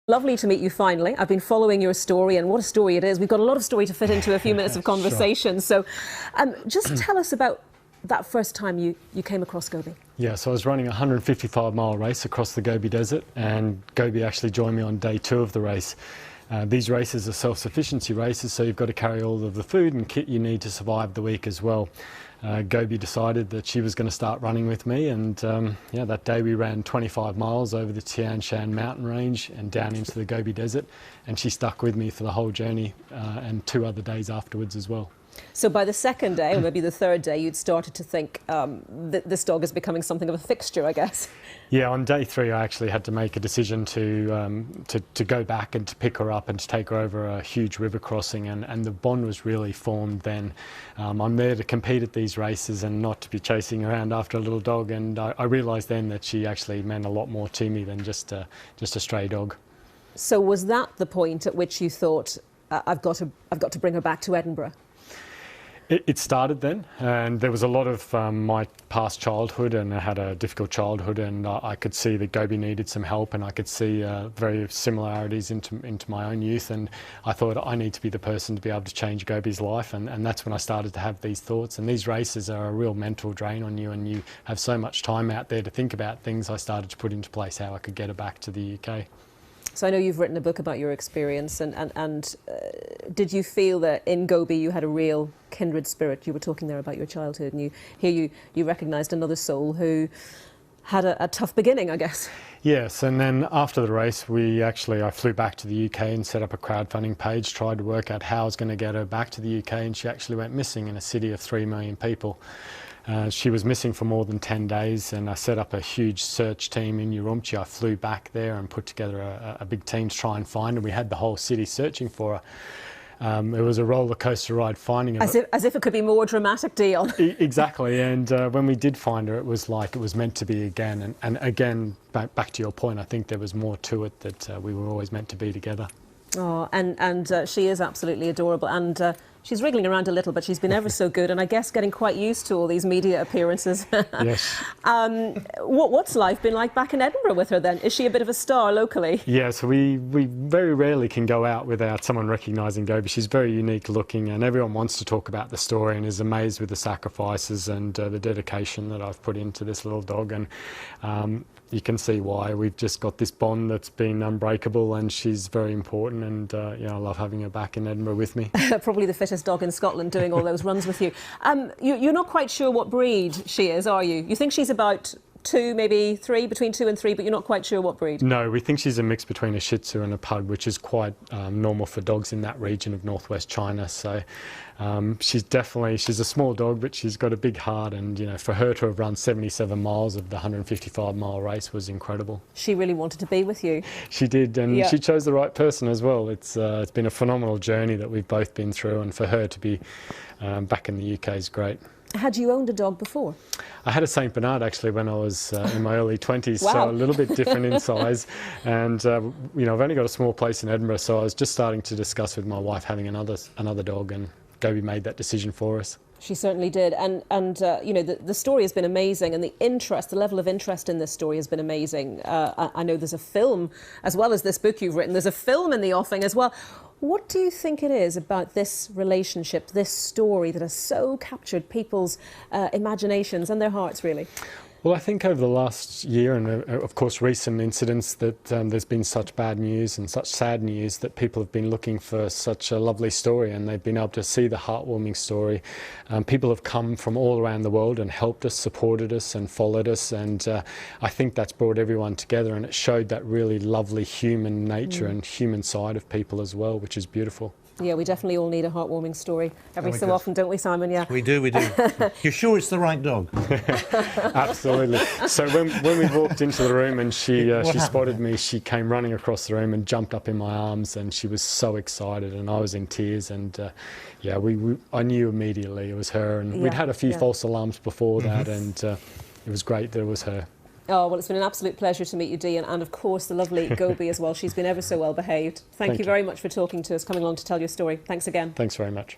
Lovely to meet you finally. I've been following your story, and what a story it is. We've got a lot of story to fit into a few minutes of conversation. Sure. So just tell us about that first time you came across Gobi. Yeah, so I was running a 155-mile race across the Gobi Desert, and Gobi actually joined me on day 2 of the race. These races are self-sufficiency races, so you've got to carry all of the food and kit you need to survive the week as well. Gobi decided that she was going to start running with me, and yeah, that day we ran 25 miles over the Tian Shan mountain range and down into the Gobi Desert, and she stuck with me for the whole journey and 2 other days afterwards as well. So by the second day, or maybe the third day, you'd started to think that this dog is becoming something of a fixture, I guess. Yeah, on day 3 I actually had to make a decision to go back and to pick her up and to take her over a huge river crossing, and the bond was really formed then. I'm there to compete at these races and not to be chasing around after a little dog, and I realised then that she actually meant a lot more to me than just a stray dog. So was that the point at which you thought, I've got to bring her back to Edinburgh? It started then, and there was a lot of my past childhood, and I had a difficult childhood, and I could see that Gobi needed some help, and I could see very similarities into my own youth, and I thought I need to be the person to be able to change Gobi's life, and that's when I started to have these thoughts. And these races are a real mental drain on you, and you have so much time out there to think about things. I started to put into place how I could get her back to the UK. So I know you've written a book about your experience, and did you feel that in Gobi you had a real kindred spirit? You were talking there about your childhood, and you recognised another soul who had a tough beginning, I guess. Yes, and then after the race, I flew back to the UK and set up a crowdfunding page, tried to work out how I was going to get her back to the UK, and she actually went missing in a city of 3 million people. She was missing for more than 10 days, and I set up a huge search team in Urumqi. I flew back there and put together a big team to try and find her. We had the whole city searching for her. It was a roller coaster ride finding her. As if it could be more dramatic, Dion. Exactly, and when we did find her, it was like it was meant to be again. And again, back to your point, I think there was more to it, that we were always meant to be together. Oh, and she is absolutely adorable, and she's wriggling around a little, but she's been ever so good, and I guess getting quite used to all these media appearances. Yes. What's life been like back in Edinburgh with her then? Is she a bit of a star locally? Yeah, so we very rarely can go out without someone recognising Gobi. She's very unique looking, and everyone wants to talk about the story and is amazed with the sacrifices and the dedication that I've put into this little dog, and you can see why. We've just got this bond that's been unbreakable, and she's very important, and I love having her back in Edinburgh with me. Probably the fittest dog in Scotland, doing all those runs with you. You're not quite sure what breed she is, are you? You think she's about 2, maybe 3, between 2 and 3, but you're not quite sure what breed? No, we think she's a mix between a Shih Tzu and a Pug, which is quite normal for dogs in that region of northwest China. So she's a small dog, but she's got a big heart, and for her to have run 77 miles of the 155-mile race was incredible. She really wanted to be with you. She did, and yeah, she chose the right person as well. It's been a phenomenal journey that we've both been through, and for her to be back in the UK is great. Had you owned a dog before? I had a Saint Bernard actually when I was in my early 20s, wow. So a little bit different in size. And I've only got a small place in Edinburgh, so I was just starting to discuss with my wife having another dog, and Gobi made that decision for us. She certainly did, and the story has been amazing, and the level of interest in this story has been amazing. I know there's a film, as well as this book you've written, there's a film in the offing as well. What do you think it is about this relationship, this story, that has so captured people's imaginations and their hearts, really? Well, I think over the last year, and of course recent incidents, that there's been such bad news and such sad news that people have been looking for such a lovely story, and they've been able to see the heartwarming story. People have come from all around the world and helped us, supported us and followed us, and I think that's brought everyone together, and it showed that really lovely human nature and human side of people as well, which is beautiful. Yeah, we definitely all need a heartwarming story every so often, don't we, Simon? Yeah. We do. You're sure it's the right dog? Absolutely. So when we walked into the room and she spotted me, she came running across the room and jumped up in my arms, and she was so excited, and I was in tears, and yeah, I knew immediately it was her, and we'd had a few false alarms before that, and it was great that it was her. Oh, well, it's been an absolute pleasure to meet you, Dion, and of course the lovely Gobi as well. She's been ever so well behaved. Thank you very much for talking to us, coming along to tell your story. Thanks again. Thanks very much.